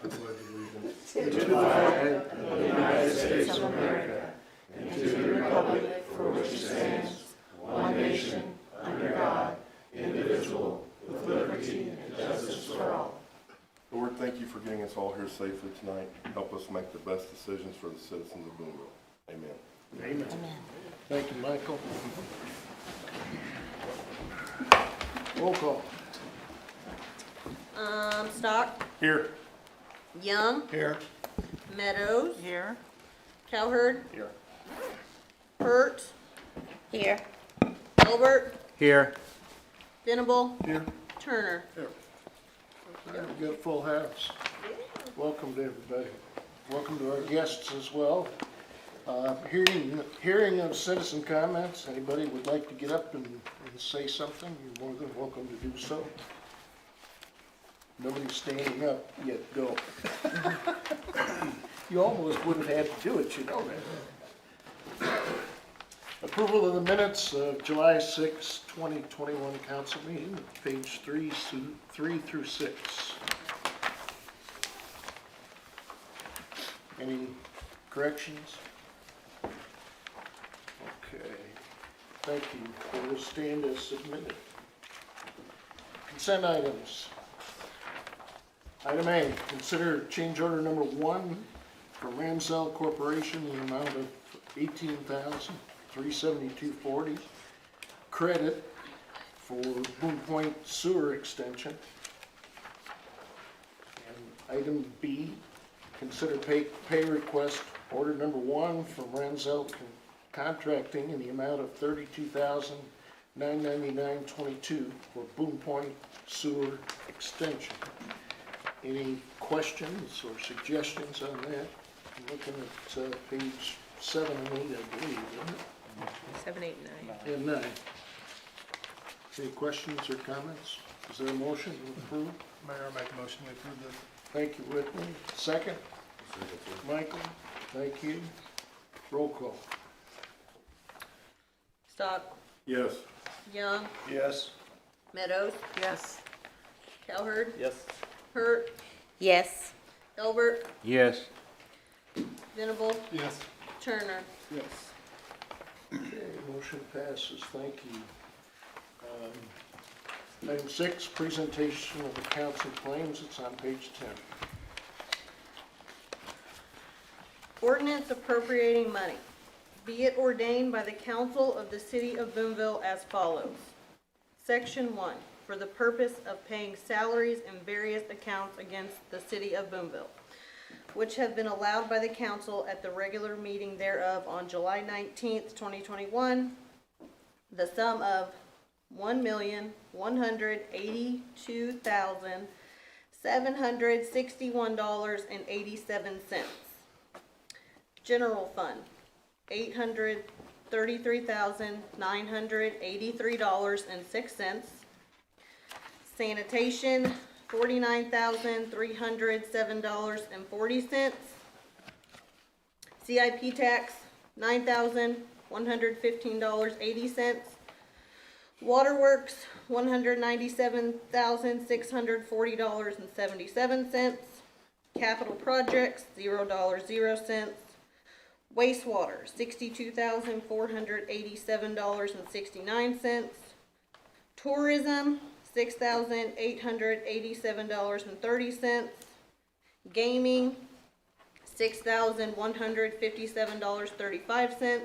I pledge allegiance to the flag of the United States of America and to the republic for which it stands, one nation, under God, indivisible, with liberty and justice for all. Lord, thank you for getting us all here safely tonight. Help us make the best decisions for the citizens of Booneville. Amen. Amen. Thank you, Michael. Roll call. Stock, Here. Young, Here. Meadows, Here. Cowherd, Here. Hurt, Here. Albert, Here. Venable, Here. Turner. Here. All right, we've got a full house. Welcome to everybody. Welcome to our guests as well. Hearing of citizen comments. Anybody would like to get up and say something, you're more than welcome to do so. Nobody's standing up yet, go. You almost wouldn't have to do it, you know that. Approval of the minutes of July 6, 2021 council meeting, page 3 through 6. Any corrections? Okay, thank you. They will stand as submitted. Consent items. Item A, consider change order number 1 from Ramsell Corporation in the amount of $18,372.40. Credit for Boone Point Sewer Extension. And item B, consider pay request order number 1 from Ramsell Contracting in the amount of $32,999.22 for Boone Point Sewer Extension. Any questions or suggestions on that? I'm looking at page 7 and 8, I believe, isn't it? 7, 8, 9. And 9. Any questions or comments? Is there a motion to approve? Mayor, I make a motion to approve this. Thank you, Whitney. Second? Michael, thank you. Roll call. Stock, Yes. Young, Yes. Meadows, Yes. Cowherd, Yes. Hurt, Yes. Albert, Yes. Venable, Yes. Turner. Yes. Okay, motion passes, thank you. Item 6, presentation of accounts and claims, it's on page 10. Ordinance appropriating money. Be it ordained by the Council of the City of Boonville as follows. Section 1, for the purpose of paying salaries in various accounts against the City of Boonville, which have been allowed by the council at the regular meeting thereof on July 19th, 2021, the sum of $1,182,761.87. General Fund, $833,983.06. Sanitation, $49,307.40. CIP tax, $9,115.80. Waterworks, $197,640.77. Capital projects, $0.00. Wastewater, $62,487.69. Tourism, $6,887.30. Gaming, $6,157.35.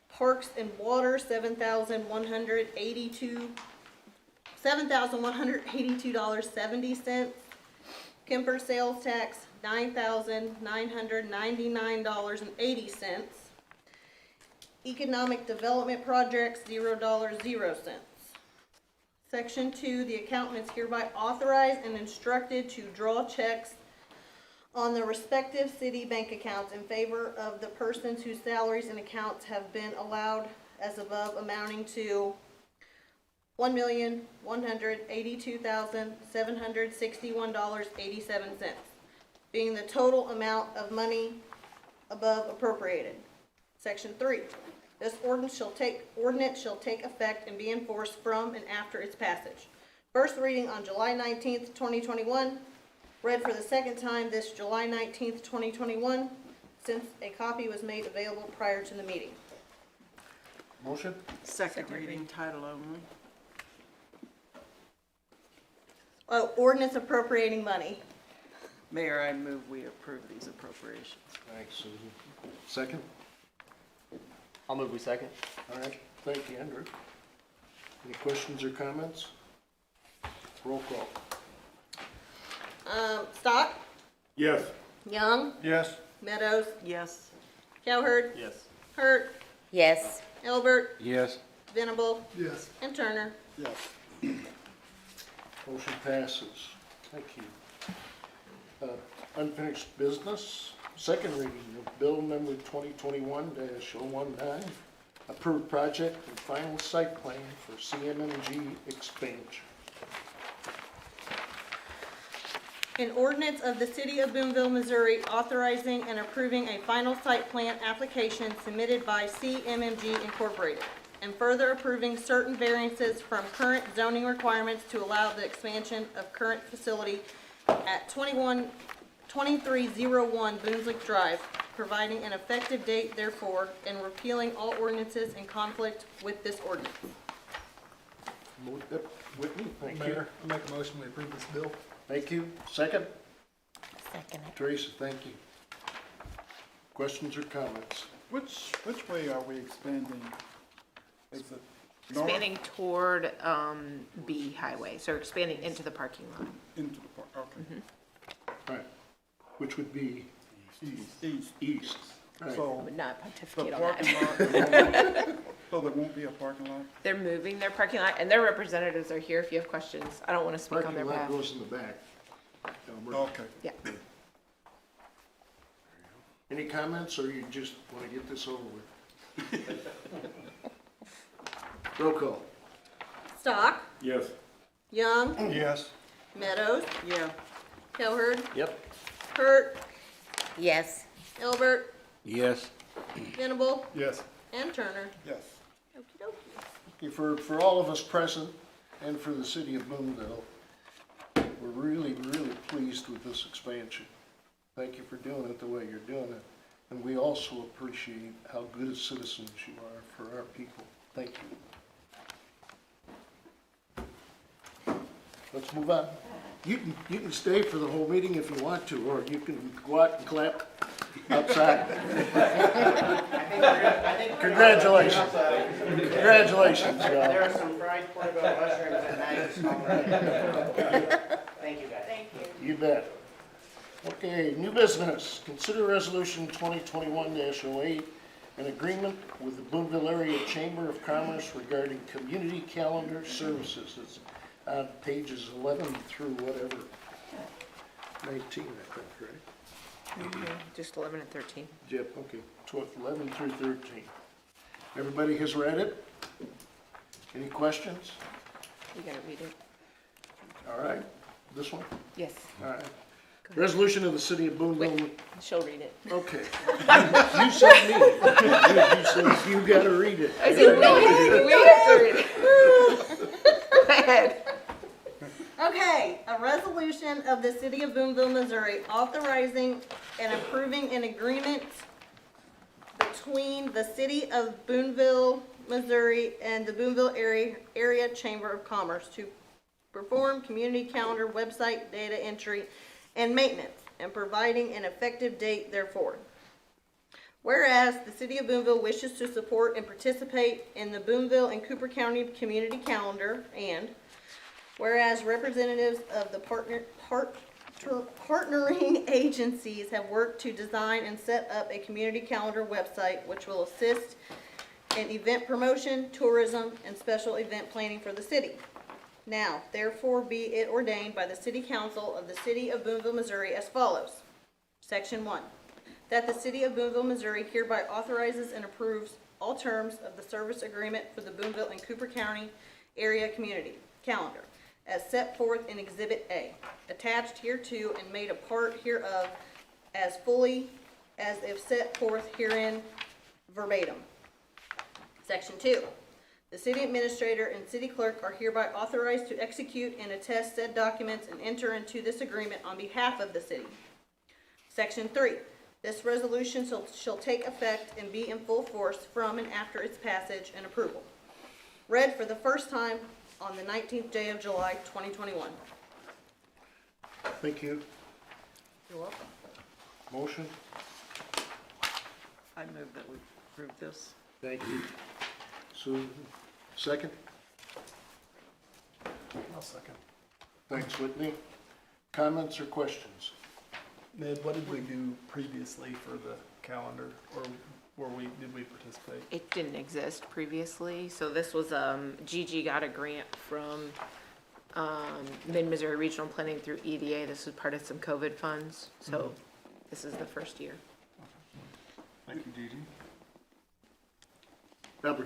Parks and Water, $7,182.70. Kemper sales tax, $9,999.80. Economic development projects, $0.00. Section 2, the accountant is hereby authorized and instructed to draw checks on the respective city bank accounts in favor of the persons whose salaries and accounts have been allowed as above, amounting to $1,182,761.87, being the total amount of money above appropriated. Section 3. This ordinance shall take effect and be enforced from and after its passage. First reading on July 19th, 2021. read for the second time this July 19th, 2021, since a copy was made available prior to the meeting. Motion? Second reading, title only. Oh, ordinance appropriating money. Mayor, I move we approve these appropriations. Thanks, Susan. Second? I'll move we second. All right, thank you, Andrew. Any questions or comments? Roll call. Stock, Yes. Young, Yes. Meadows, Yes. Cowherd, Yes. Hurt, Yes. Elbert, Yes. Venable, Yes. and Turner. Yes. Motion passes. Thank you. Unfinished business, second reading of bill number 2021-019, approved project and final site plan for CMMG expansion. An ordinance of the City of Boonville, Missouri, authorizing and approving a final site plan application submitted by CMMG Incorporated, and further approving certain variances from current zoning requirements to allow the expansion of current facility at 2301 Booneville Drive, providing an effective date therefore, and repealing all ordinances in conflict with this ordinance. Whitney, thank you. Mayor, I make a motion we approve this bill. Thank you. Second? Second it. Teresa, thank you. Questions or comments? Which way are we expanding? Is it north Expanding toward B Highway, so expanding into the parking lot. into the park? Okay. All right, which would be East. east. Right. I So would not the pontificate on parking that. lot, so there won't be a parking lot? They're moving their parking lot, and their representatives are here if you have questions. I don't want to speak on their Parking lot behalf. goes in the back. Elbert. Okay. Yeah. Any comments, or you just want to get this over with? Roll call. Stock, Yes. Young, Yes. Meadows, Yeah. Cowherd, Yep. Hurt, Yes. Elbert, Yes. Venable, Yes. and Turner. Yes. Okey dokey. Okay, for all of us present and for the city of Booneville, we're really pleased with this expansion. Thank you for doing it the way you're doing it. And we also appreciate how good a citizens you are for our people. Thank you. Let's move on. You can stay for the whole meeting if you want to, or you can go out and clap outside. Congratulations. Congratulations, y'all. There are some fried portobello mushrooms and nuggets already. Thank you, guys. Thank you. You bet. Okay, new business. Consider resolution 2021-08, an agreement with the Booneville Area Chamber of Commerce regarding community calendar services. It's on pages 11 through whatever, 19, I think, right? Just 11 and 13. Yep, okay, 11 through 13. Everybody has read it? Any questions? You gotta read it. All right, this one? Yes. All right. Resolution of the City of Booneville. Wait, she'll read it. Okay. You said me. You said you gotta read it. I said, no, we have to read it. Go ahead. Okay, a resolution of the City of Boonville, Missouri, authorizing and approving an agreement between the City of Boonville, Missouri, and the Booneville Area Chamber of Commerce to perform community calendar website data entry and maintenance, and providing an effective date therefore. Whereas the City of Boonville wishes to support and participate in the Booneville and Cooper County Community Calendar, and whereas representatives of the partnering agencies have worked to design and set up a community calendar website which will assist in event promotion, tourism, and special event planning for the city. Now, therefore be it ordained by the City Council of the City of Boonville, Missouri as follows. Section 1. That the City of Boonville, Missouri hereby authorizes and approves all terms of the service agreement for the Booneville and Cooper County Area Community Calendar as set forth in Exhibit A, attached hereto and made a part hereof as fully as if set forth herein verbatim. Section 2. The city administrator and city clerk are hereby authorized to execute and attest said documents and enter into this agreement on behalf of the city. Section 3. This resolution shall take effect and be in full force from and after its passage and approval. Read for the first time on the 19th day of July, 2021. Thank you. You're welcome. Motion? I move that we approve this. Thank you. Susan, second? I'll second. Thanks, Whitney. Comments or questions? Ned, what did we do previously for the calendar, or did we participate? It didn't exist previously, so this was, Gigi got a grant from, Mid-Missouri Regional Planning through EDA. This was part of some COVID funds, so this is the first year. Thank you, Gigi. Debra?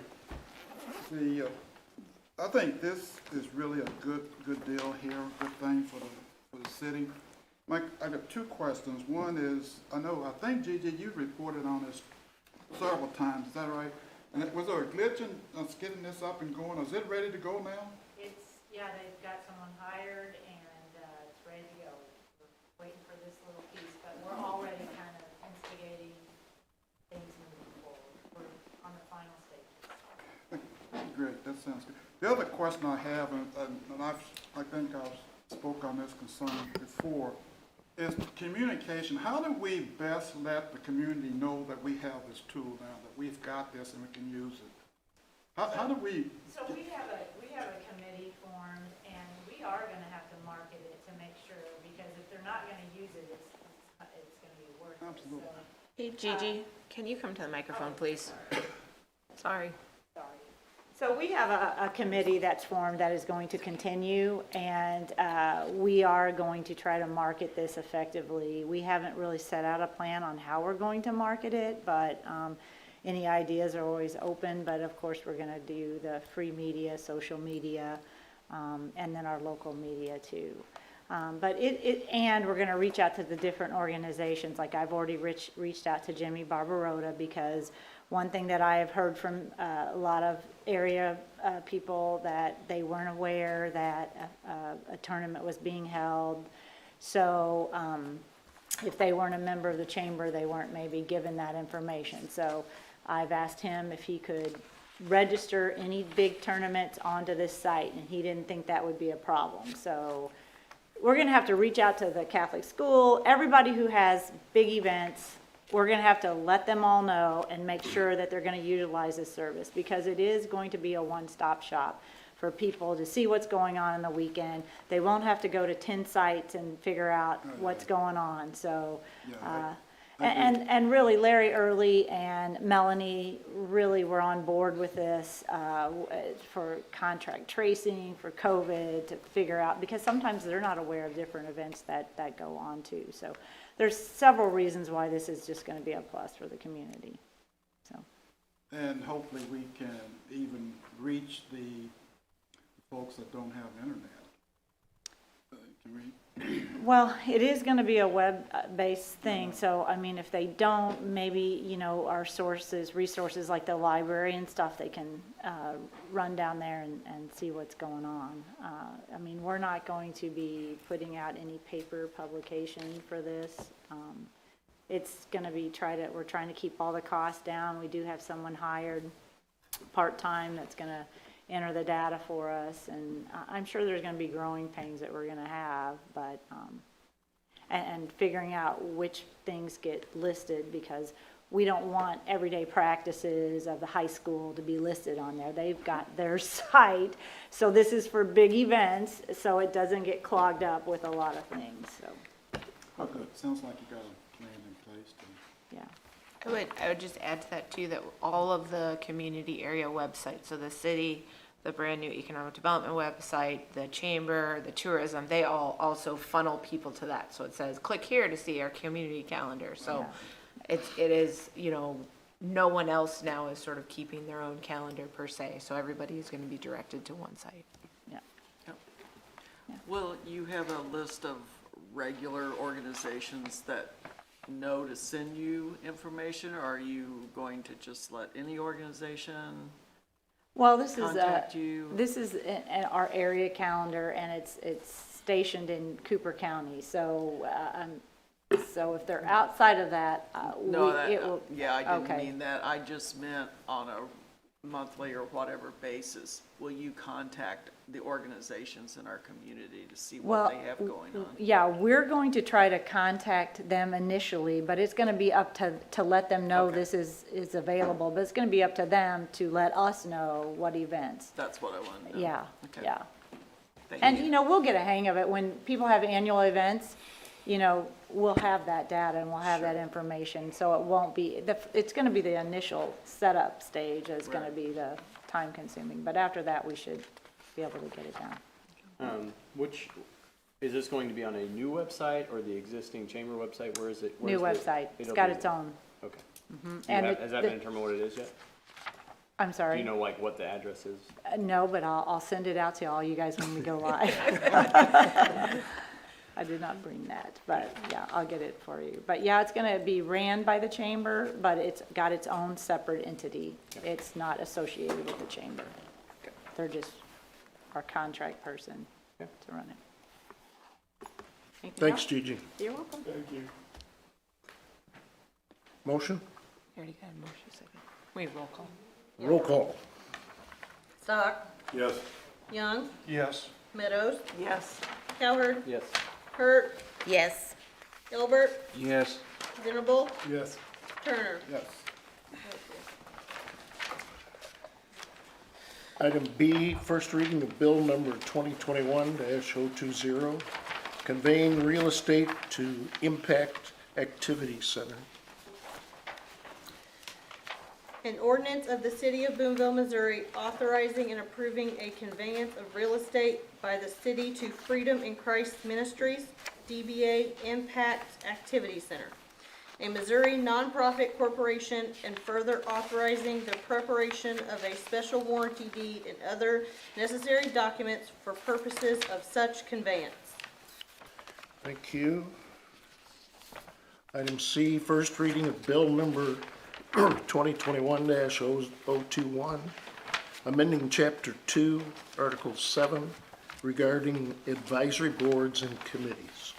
I think this is really a good deal here, good thing for the city. Mike, I got two questions. One is, I think Gigi, you reported on this several times, is that right? And was there a glitch in us getting this up and going? Is it ready to go now? Yeah, they've got someone hired and it's ready to go. We're waiting for this little piece, but we're already kind of instigating things moving forward. We're on the final stages. Great, that sounds good. The other question I have, and I think I've spoke on this concern before, is communication. How do we best let the community know that we have this tool now, that we've got this and we can use it? How do we? So we have a committee formed, and we are going to have to market it to make sure, because if they're not going to use it, it's going to be worthless. Absolutely. Hey, Gigi, can you come to the microphone, please? Sorry. So we have a committee that's formed that is going to continue, and we are going to try to market this effectively. We haven't really set out a plan on how we're going to market it, but any ideas are always open. But of course, we're going to do the free media, social media, and then our local media too. But and we're going to reach out to the different organizations. Like I've already reached out to Jimmy Barbarotta, because one thing that I have heard from a lot of area people, that they weren't aware that a tournament was being held. So if they weren't a member of the chamber, they weren't maybe given that information. So I've asked him if he could register any big tournaments onto this site, and he didn't think that would be a problem. So we're going to have to reach out to the Catholic school, everybody who has big events. We're going to have to let them all know and make sure that they're going to utilize this service, because it is going to be a one-stop shop for people to see what's going on in the weekend. They won't have to go to 10 sites and figure out what's going on. So, and really Larry Early and Melanie really were on board with this for contract tracing, for COVID, to figure out, because sometimes they're not aware of different events that go on too. So there's several reasons why this is just going to be a plus for the community. So, and hopefully we can even reach the folks that don't have internet. Can we? well, it is going to be a web-based thing. So, I mean, if they don't, maybe, you know, our resources like the library and stuff, they can run down there and see what's going on. I mean, we're not going to be putting out any paper publication for this. It's going to be we're trying to keep all the costs down. We do have someone hired part-time that's going to enter the data for us, and I'm sure there's going to be growing pains that we're going to have, but and figuring out which things get listed, because we don't want everyday practices of the high school to be listed on there. They've got their site, so this is for big events, so it doesn't get clogged up with a lot of things. So, Oh, good. Sounds like you got a plan in place. yeah. I would just add to that too, that all of the community area websites, so the city, the brand new economic development website, the chamber, the tourism, they all also funnel people to that. So it says, click here to see our community calendar. So it is, you know, no one else now is sort of keeping their own calendar per se. So everybody is going to be directed to one site. Yeah. Will you have a list of regular organizations that know to send you information, or are you going to just let any organization? Well, this is, contact you? this is our area calendar, and it's stationed in Cooper County, so, so if they're outside of that, No, it will. yeah, I didn't okay. mean that. I just meant on a monthly or whatever basis. Will you contact the organizations in our community to see Well, what they have going on? Yeah, we're going to try to contact them initially, but it's gonna be up to let them know Okay. this is available, but it's gonna be up to them to let us know what events. That's what I wanted to know. Yeah, Okay. yeah. Thank And, you. you know, we'll get a hang of it. When people have annual events, you know, we'll have that data and we'll have that information. So it won't be, it's gonna be the initial setup stage that's gonna Right. be the time consuming. But after that, we should be able to get it done. Which, is this going to be on a new website or the existing chamber website? Where is it? New website. It's got its own. Okay. And Has that been determined what it is yet? I'm Do sorry. you know like what the address is? No, but I'll send it out to all you guys when we go live. I did not bring that, but yeah, I'll get it for you. But yeah, it's gonna be ran by the chamber, but it's got its own separate entity. It's not associated with the chamber. They're just our contract person to run it. Anything Thanks, else? Gigi. You're welcome. Thank you. Motion? You already got a motion second. Wait, roll call. Roll call. Stock, Yes. Young, Yes. Meadows, Yes. Cowherd, Yes. Hurt, Yes. Gilbert, Yes. Venable, Yes. Turner. Yes. Item B, first reading of bill number 2021-020, conveying real estate to Impact Activity Center. An ordinance of the City of Boonville, Missouri, authorizing and approving a conveyance of real estate by the city to Freedom in Christ Ministries, DBA Impact Activity Center, a Missouri nonprofit corporation, and further authorizing the preparation of a special warranty deed and other necessary documents for purposes of such conveyance. Thank you. Item C, first reading of bill number 2021-021, amending Chapter 2, Article 7, regarding advisory boards and committees.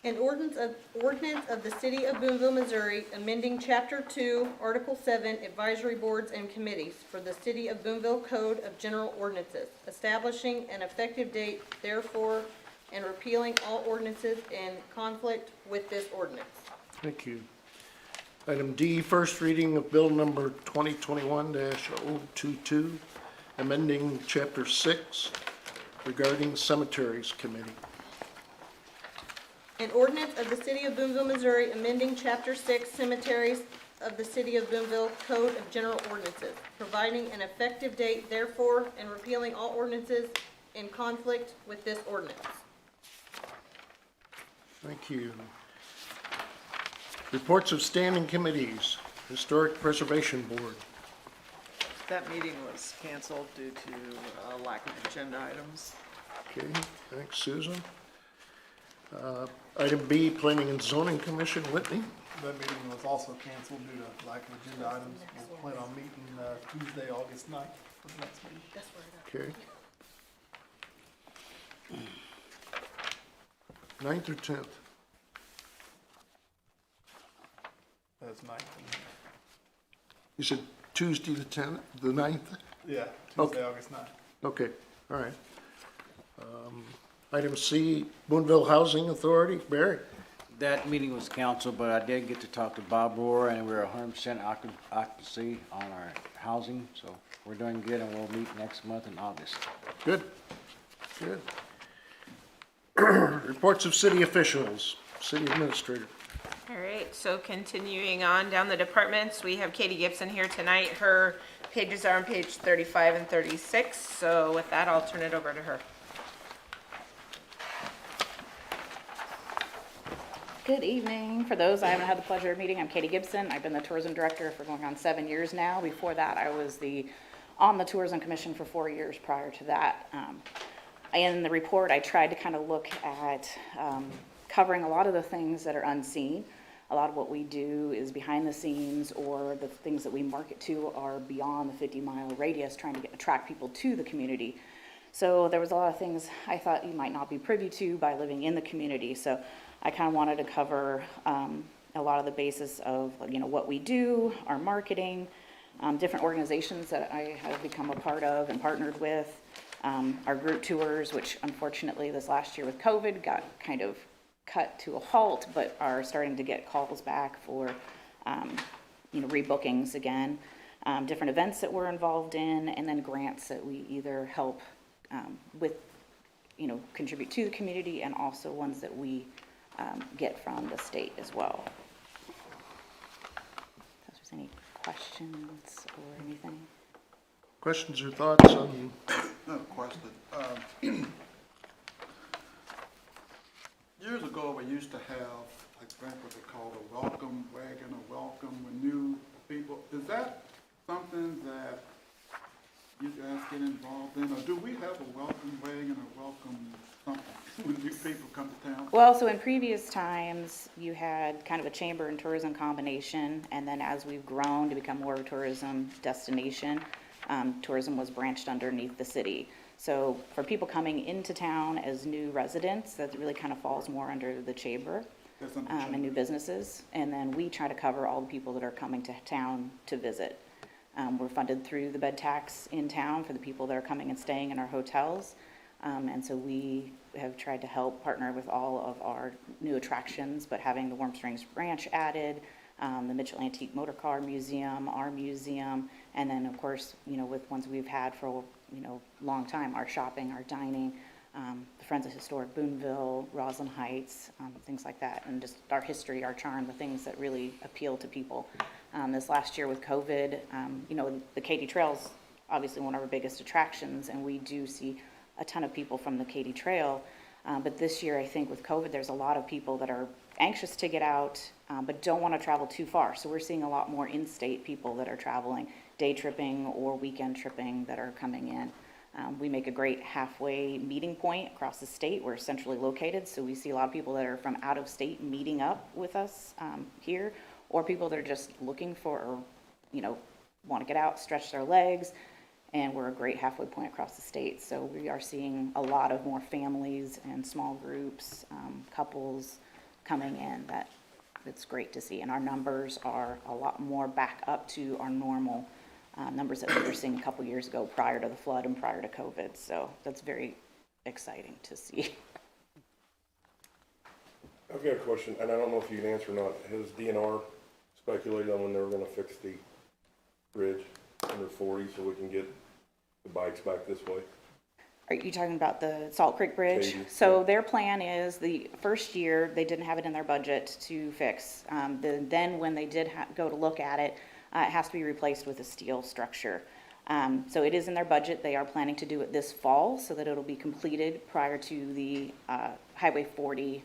An ordinance of the City of Boonville, Missouri, amending Chapter 2, Article 7, Advisory Boards and Committees for the City of Boonville Code of General Ordinances, establishing an effective date therefore, and repealing all ordinances in conflict with this ordinance. Thank you. Item D, first reading of bill number 2021-022, amending Chapter 6 regarding Cemeteries Committee. An ordinance of the City of Boonville, Missouri, amending Chapter 6 Cemeteries of the City of Boonville Code of General Ordinances, providing an effective date therefore, and repealing all ordinances in conflict with this ordinance. Thank you. Reports of standing committees. Historic Preservation Board. That meeting was canceled due to lack of agenda items. Okay, thanks, Susan. Item B, Planning and Zoning Commission, Whitney. That meeting was also canceled due to lack of agenda items. We'll plan on meeting Tuesday, August 9th for the next meeting. Okay. 9th or 10th? That's 9th. You said Tuesday the 10th, the 9th? Yeah, Okay. Tuesday, August 9th. Okay, all right. Item C, Booneville Housing Authority, Barry. That meeting was canceled, but I did get to talk to Bob Rohr, and we're 100% occupancy on our housing, so we're doing good, and we'll meet next month in August. Good, good. Reports of city officials, city administrator. All right, so continuing on down the departments, we have Katie Gibson here tonight. Her pages are on page 35 and 36, so with that, I'll turn it over to her. Good evening. For those I haven't had the pleasure of meeting, I'm Katie Gibson. I've been the tourism director for going on 7 years now. Before that, I was the on the Tourism Commission for 4 years prior to that. In the report, I tried to kind of look at covering a lot of the things that are unseen. A lot of what we do is behind the scenes, or the things that we market to are beyond the 50-mile radius, trying to attract people to the community. So there was a lot of things I thought you might not be privy to by living in the community. So I kind of wanted to cover a lot of the basis of, what we do, our marketing, different organizations that I have become a part of and partnered with, our group tours, which unfortunately this last year with COVID got kind of cut to a halt, but are starting to get calls back for, rebookings again, different events that we're involved in, and then grants that we either help with, contribute to the community, and also ones that we get from the state as well. If there's any questions or anything. Questions or thoughts on, No question. Years ago, we used to have, I think what they called a welcome wagon, a welcome with new people. Is that something that you guys get involved in, or do we have a welcome wagon or welcome something when new people come to town? Well, so in previous times, you had kind of a chamber and tourism combination, and then as we've grown to become more of a tourism destination, tourism was branched underneath the city. So for people coming into town as new residents, that really kind of falls more under the chamber and new businesses. And then we try to cover all the people that are coming to town to visit. We're funded through the bed tax in town for the people that are coming and staying in our hotels. And so we have tried to help partner with all of our new attractions, but having the Warm Springs Ranch added, the Mitchell Antique Motor Car Museum, our museum, and then of course, with ones we've had for, long time, our shopping, our dining, the Friends of Historic Booneville, Roslyn Heights, things like that, and just our history, our charm, the things that really appeal to people. This last year with COVID, the Katy Trail's obviously one of our biggest attractions, and we do see a ton of people from the Katy Trail. But this year, I think with COVID, there's a lot of people that are anxious to get out, but don't want to travel too far. So we're seeing a lot more in-state people that are traveling, day tripping or weekend tripping, that are coming in. We make a great halfway meeting point across the state. We're centrally located, so we see a lot of people that are from out of state meeting up with us here, or people that are just looking for, or, want to get out, stretch their legs, and we're a great halfway point across the state. So we are seeing a lot of more families and small groups, couples coming in. It's great to see, and our numbers are a lot more back up to our normal numbers that we were seeing a couple years ago prior to the flood and prior to COVID. So that's very exciting to see. I've got a question, and I don't know if you can answer or not. Has DNR speculated on when they were gonna fix the bridge under 40 so we can get the bikes back this way? Are you talking about the Salt Creek Bridge? Katy, So yeah. their plan is the first year, they didn't have it in their budget to fix. Then when they did go to look at it, it has to be replaced with a steel structure. So it is in their budget. They are planning to do it this fall so that it'll be completed prior to the Highway 40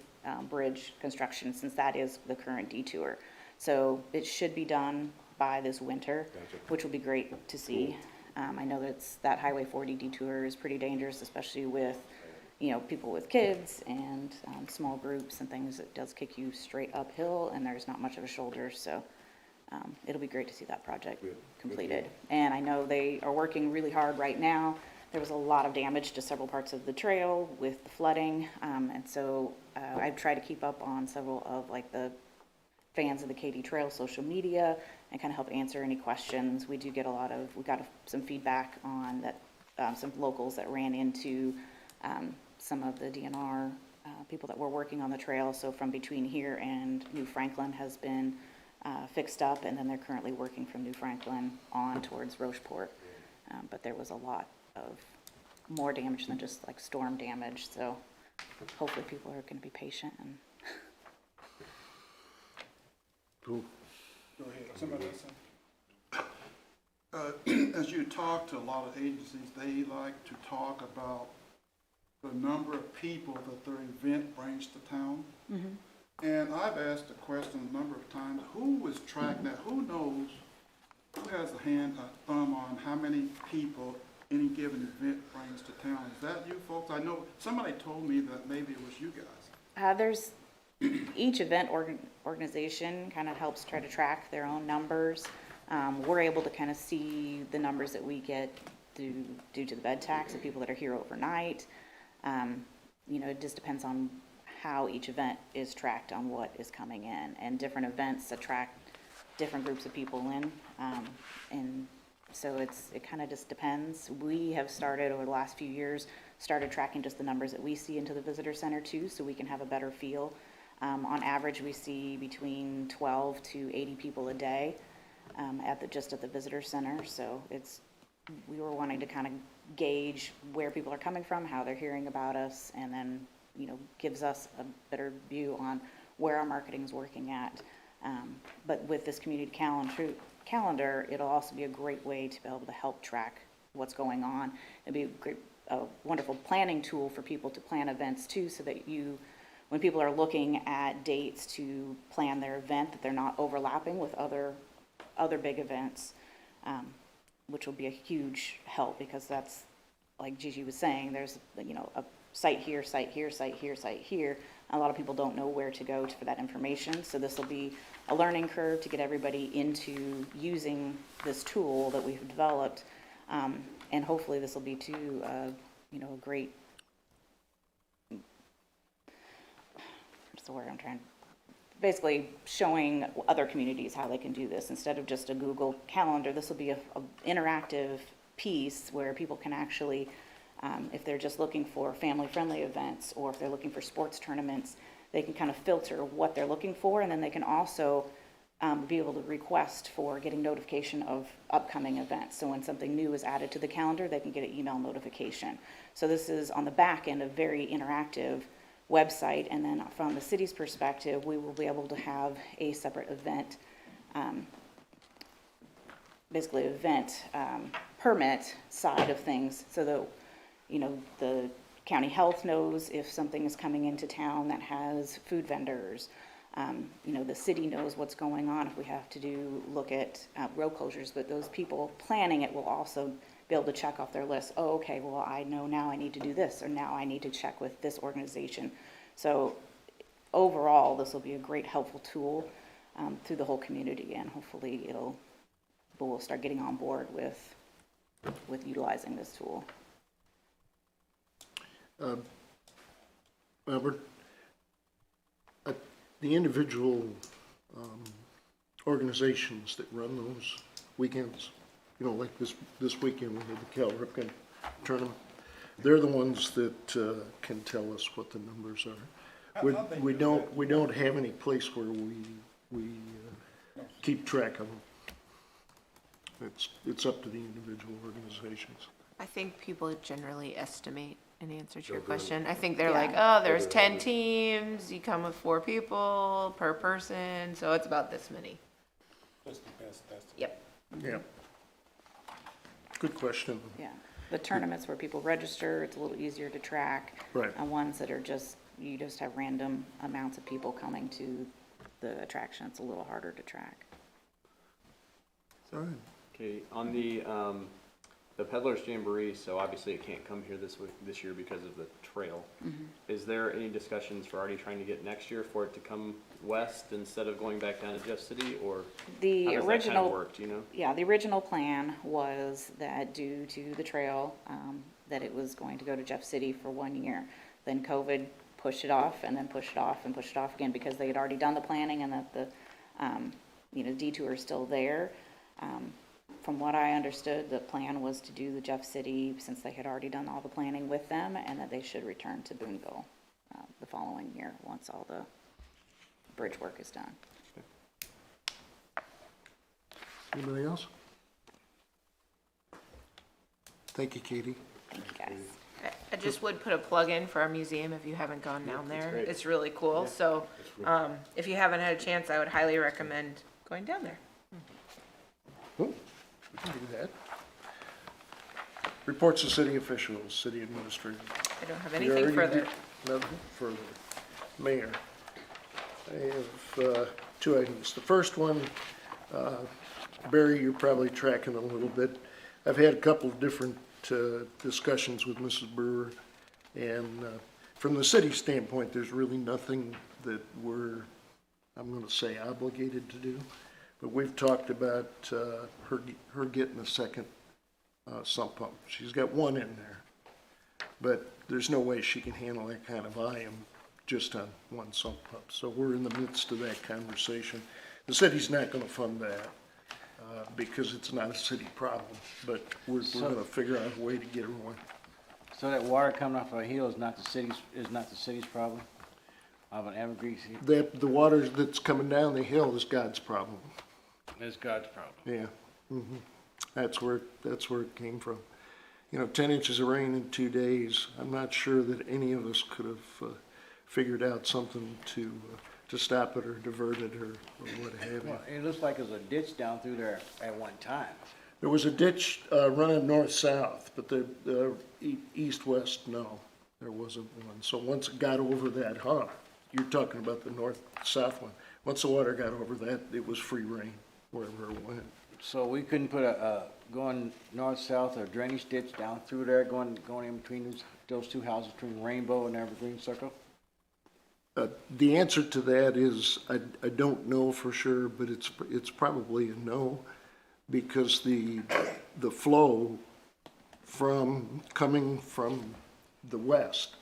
bridge construction, since that is the current detour. So it should be done by this winter, Gotcha. which will be great to see. I know that Highway 40 detour is pretty dangerous, especially with, people with kids and small groups and things. It does kick you straight uphill, and there's not much of a shoulder, so it'll be great to see that project completed. And I know they are working really hard right now. There was a lot of damage to several parts of the trail with the flooding, and so I've tried to keep up on several of the fans of the Katy Trail social media and kind of help answer any questions. We do get we got some feedback on that, some locals that ran into some of the DNR people that were working on the trail. So from between here and New Franklin has been fixed up, and then they're currently working from New Franklin on towards Rocheport. But there was a lot of more damage than just storm damage. So hopefully people are going to be patient and cool. Go ahead, somebody else. As you talk to a lot of agencies, they like to talk about the number of people that their event brings to town. Mm-hmm. And I've asked the question a number of times, who is tracking that? Who knows who has a thumb on how many people any given event brings to town? Is that you folks? I know somebody told me that maybe it was you guys. There's, each event organization kind of helps try to track their own numbers. We're able to kind of see the numbers that we get due to the bed tax of people that are here overnight. You know, it just depends on how each event is tracked on what is coming in, and different events attract different groups of people in. And so it kind of just depends. We have started over the last few years, started tracking just the numbers that we see into the visitor center too, so we can have a better feel. On average, we see between 12 to 80 people a day just at the visitor center. So we were wanting to kind of gauge where people are coming from, how they're hearing about us, and then, you know, gives us a better view on where our marketing is working at. But with this community calendar, it'll also be a great way to be able to help track what's going on. It'll be a wonderful planning tool for people to plan events too, so that when people are looking at dates to plan their event, that they're not overlapping with other big events, which will be a huge help, because that's, like Gigi was saying, there's, you know, a site here, site here, site here, site here. A lot of people don't know where to go for that information, so this will be a learning curve to get everybody into using this tool that we've developed, and hopefully this will be too, you know, a great, what's the word I'm trying, basically showing other communities how they can do this. Instead of just a Google Calendar, this will be a interactive piece where people can actually, if they're just looking for family-friendly events, or if they're looking for sports tournaments, they can kind of filter what they're looking for, and then they can also be able to request for getting notification of upcoming events. So when something new is added to the calendar, they can get an email notification. So this is, on the back end, a very interactive website, and then from the city's perspective, we will be able to have a separate event, basically event permit side of things, so that, you know, the county health knows if something is coming into town that has food vendors. You know, the city knows what's going on if we have to look at road closures, but those people planning it will also be able to check off their list. Oh, okay, well, I know now I need to do this, or now I need to check with this organization. So overall, this will be a great helpful tool through the whole community, and hopefully we'll start getting on board with utilizing this tool. Robert, the individual organizations that run those weekends, you know, like this weekend we had the Cal Ripken tournament, they're the ones that can tell us what the numbers are. We don't have any place where we keep track of them. It's up to the individual organizations. I think people generally estimate, in answer to your question. I think they're like, oh, there's 10 teams, you come with 4 people per person, so it's about this many. That's the best estimate. Yep. Yeah. Good question. Yeah, the tournaments where people register, it's a little easier to track. Right. And ones that are you just have random amounts of people coming to the attraction, it's a little harder to track. All right. Okay, on the Peddlers Jamboree, so obviously it can't come here this year because of the trail. Mm-hmm. Is there any discussions for already trying to get next year for it to come west instead of going back down to Jeff City, or The how does that kind original, of work, do you know? yeah, the original plan was that due to the trail, that it was going to go to Jeff City for 1 year. Then COVID pushed it off, and then pushed it off and pushed it off again, because they had already done the planning, and that the, you know, detour is still there. From what I understood, the plan was to do the Jeff City, since they had already done all the planning with them, and that they should return to Booneville the following year, once all the bridge work is done. Anybody else? Thank you, Katie. Thank you, guys. I just would put a plug in for our museum if you haven't gone down there. great. It's really cool, so if you haven't had a chance, I would highly recommend going down there. Oh, we can do that. Reports of city officials, city administrator. I don't have We anything already further. did Nothing further. Mayor, I have 2 items. The first one, Barry, you're probably tracking a little bit. I've had a couple of different discussions with Mrs. Brewer, and from the city standpoint, there's really nothing that we're, I'm gonna say, obligated to do. But we've talked about her getting a second sump pump. She's got one in there, but there's no way she can handle that kind of volume just on one sump pump. So we're in the midst of that conversation. The city's not gonna fund that because it's not a city problem, but we're gonna figure out a way to get her one. So that water coming off our hill is not the city's problem? Of an Evergreen hill? The water that's coming down the hill is God's problem. It's God's problem. Yeah. That's where it came from. 10 inches of rain in 2 days. I'm not sure that any of us could have figured out something to stop it or divert it or what have you. Well, it looks like there's a ditch down through there at one time. There was a ditch running north-south, but the east-west, no, there wasn't one. So once it got over that hump, you're talking about the north-south one. Once the water got over that, it was free reign wherever it went. So we couldn't put going north-south, a drainage ditch down through there, going in between those two houses, between Rainbow and Evergreen Circle? The answer to that is, I don't know for sure, but it's probably a no, because the flow coming from the west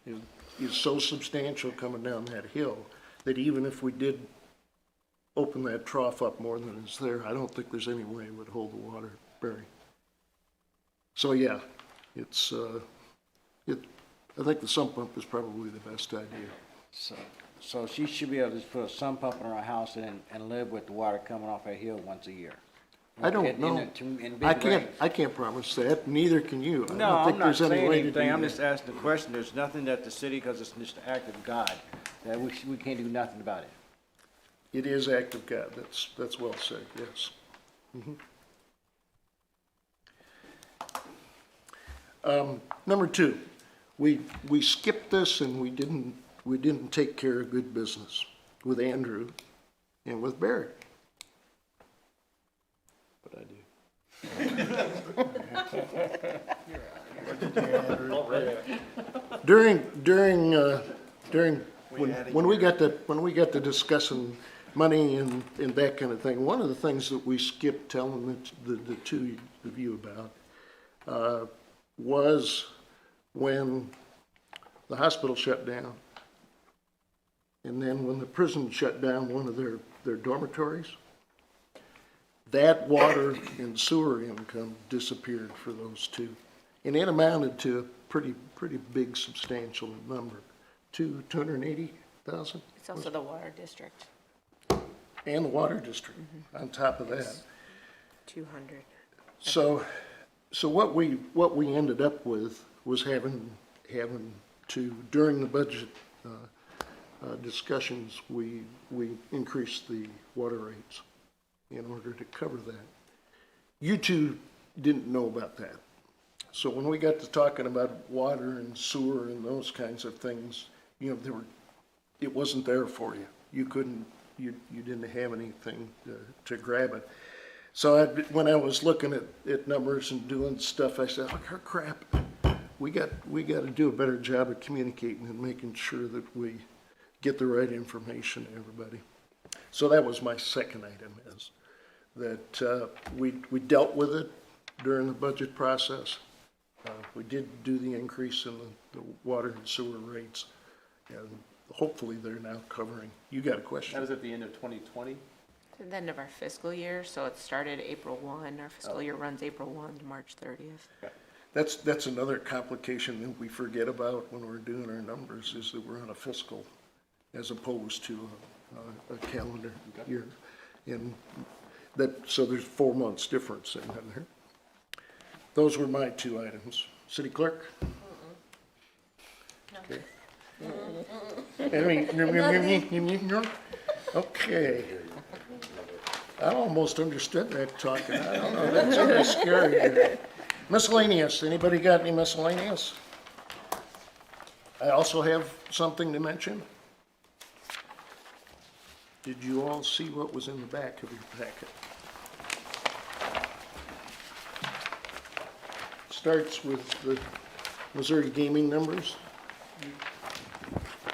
is so substantial coming down that hill that even if we did open that trough up more than is there, I don't think there's any way it would hold the water, Barry. So yeah, I think the sump pump is probably the best idea. So she should be able to just put a sump pump in her house and live with the water coming off her hill once a year. I don't know. In big rain. I can't promise that, neither can you. I No, don't think I'm not there's any saying way to do anything, I'm that. just asking the question, there's nothing that the city, because it's just an act of God, that we can't do nothing about it. It is act of God, that's well said, yes. Number 2, we skipped this and we didn't take care of good business with Andrew and with Barry. But I do. When we got to discussing money and that kind of thing, one of the things that we skipped telling the two of you about was when the hospital shut down, and then when the prison shut down one of their dormitories, that water and sewer income disappeared for those two. And it amounted to a pretty big substantial number, $280,000? It's also the water district, And the water district on top of that. 200. So what we ended up with was having to, during the budget discussions, we increased the water rates in order to cover that. You two didn't know about that. So when we got to talking about water and sewer and those kinds of things, it wasn't there for you. You couldn't, you didn't have anything to grab it. So when I was looking at numbers and doing stuff, I said, oh crap, we got to do a better job of communicating and making sure that we get the right information to everybody. So that was my second item, is that we dealt with it during the budget process. We did do the increase in the water and sewer rates, and hopefully they're now covering. You got a question? That was at the end of 2020? The end of our fiscal year, so it started April 1. Our fiscal year runs April 1 to March 30th. That's another complication that we forget about when we're doing our numbers, is that we're on a fiscal as opposed to a calendar year. And so there's 4 months difference in there. Those were my 2 items. City clerk? Okay. Okay. I almost understood that talking. I don't know, that's really scary. Miscellaneous, anybody got any miscellaneous? I also have something to mention. Did you all see what was in the back of your packet? starts with the Missouri gaming numbers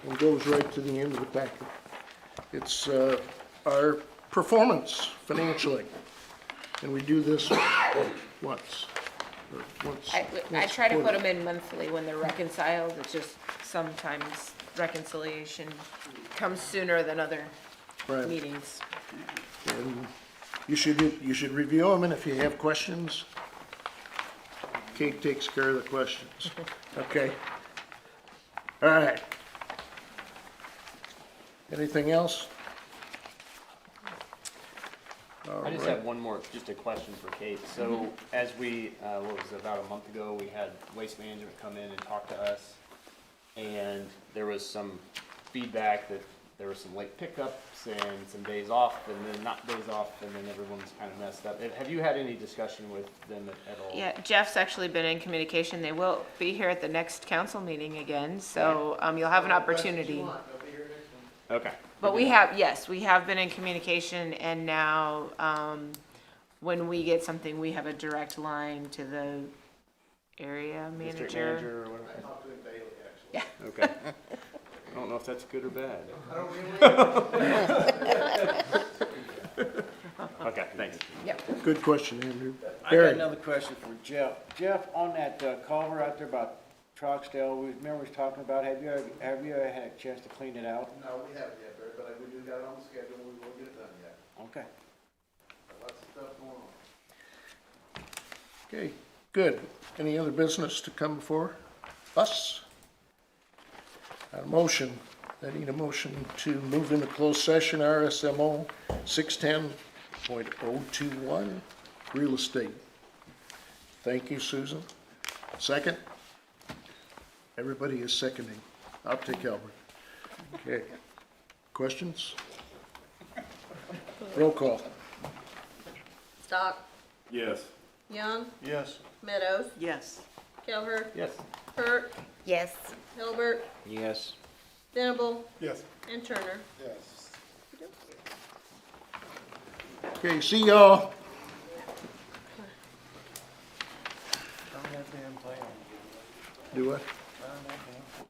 and goes right to the end of the packet. It's our performance financially, and we do this once. Or once I try to put quarter. them in monthly when they're reconciled, it's just sometimes reconciliation comes sooner than other Right. meetings. And you should review them, and if you have questions, Kate takes care of the questions. Okay? All right. Anything else? I just have one more, just a question for Kate. So as we, what was it, about a month ago, we had Waste Management come in and talk to us. And there was some feedback that there were some late pickups and some days off and then not days off and then everyone's kind of messed up. Have you had any discussion with them at all? Yeah, Jeff's actually been in communication. They will be here at the next council meeting again, so, you'll have an opportunity. Okay. But we have, yes, we have been in communication, and now, when we get something, we have a direct line to the area District manager. manager or whatever? talk to him daily, actually. Yeah. Okay. I don't know if that's good or bad. Okay, thanks. Yep. Good question, Andrew. I got Barry? another question for Jeff. Jeff, on that culvert out there about Troxdale, remember we was talking about, have you ever had a chance to clean it out? No, we haven't yet, Barry, but we do got it on the schedule, we will get it done yet. Okay. Lots of stuff going on. Okay, good. Any other business to come before us? I need a motion to move into closed session, RSMO 610.021, real estate. Thank you, Susan. Second? Everybody is seconding. I'll take Albert. Okay. Questions? Roll call. Stock, Yes. Young, Yes. Meadows, Yes. Kelver, Yes. Hurt, Yes. Hilbert, Yes. Venable, Yes. and Turner. Yes. Okay, see y'all. Turn that damn thing on. Do what? Turn that damn